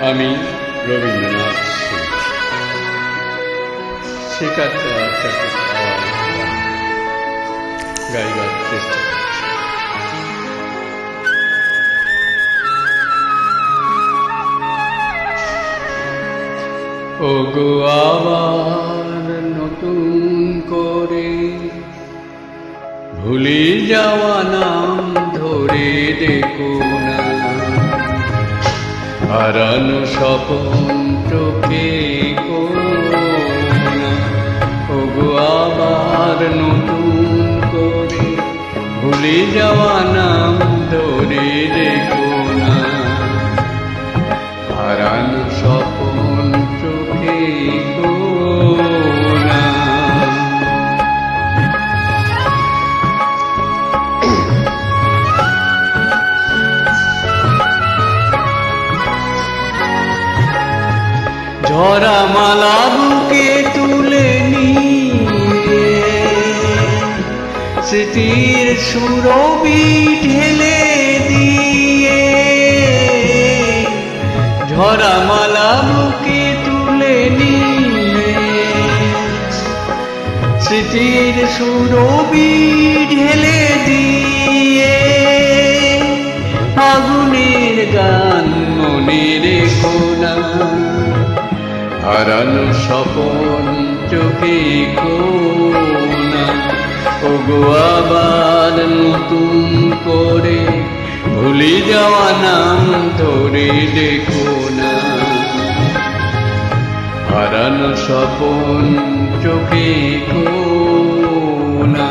আমি রবীন্দ্রনাথ শেখাতে গাইবার চেষ্টা করছি। ওগো আবার নতুন করে ভুলে যাওয়া নাম ধরে দেখো না, হারানো স্বপন চোখে কোনা। ওগো আবার নতুন করে ভুলে যাওয়া নাম ধরে দেখো না, হারানো স্বপন চোখে কোনা। ঝরা মালা বুকে তুলে নিয়ে স্মৃতির সুরভি ঢেলে দিয়ে, ঝরা মালা বুকে তুলে নিয়ে স্মৃতির সুরভি ঢেলে দিয়ে, আগুনের গান মনে রেখো না, হারানো স্বপন চোখে কোনা। ওগো আবার নতুন করে ভুলে যাওয়া নাম ধরে দেখো না, হারানো স্বপন চোখে কোনা।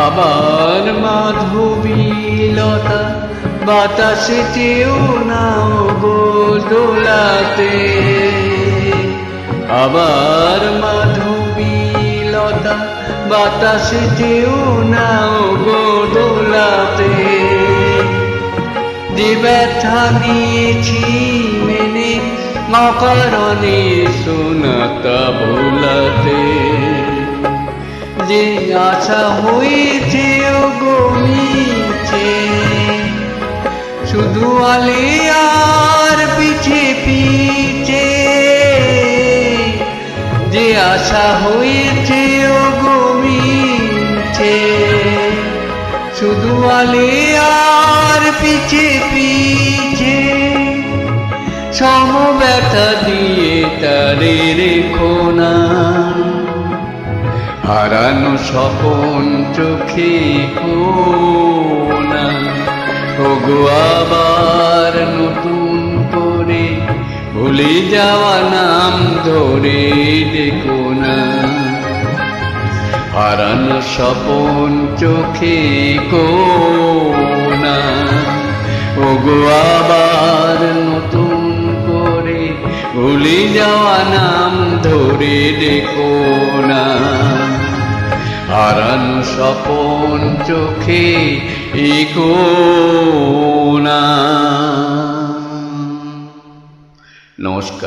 আবার মাধবীলতা বাতাসে চেয়েও নাও গো দোলাতে, আবার মাধবীলতা বাতাসে চেয়েও নাও গো দোলাতে। যে ব্যথা নিয়েছি মেনে মাকারণে শোনাতা ভোলাতে, যে আশা হয়েছে গো মিছে শুধু আলে আর পিছে পিছে, যে আশা হয়েছে গো মিছে শুধু আলে আর পিছে পিছে, সমব্যথা দিয়ে তারে রেখো না, হারানো স্বপন চোখে কোনা। ওগো আবার নতুন করে ভুলে যাওয়া নাম ধরে দেখো না, হারানো স্বপন চোখে কোনা। ওগো আবার নতুন করে ভুলে যাওয়া নাম ধরে দেখো না, হারানো স্বপন চোখে কোনা। নমস্কার।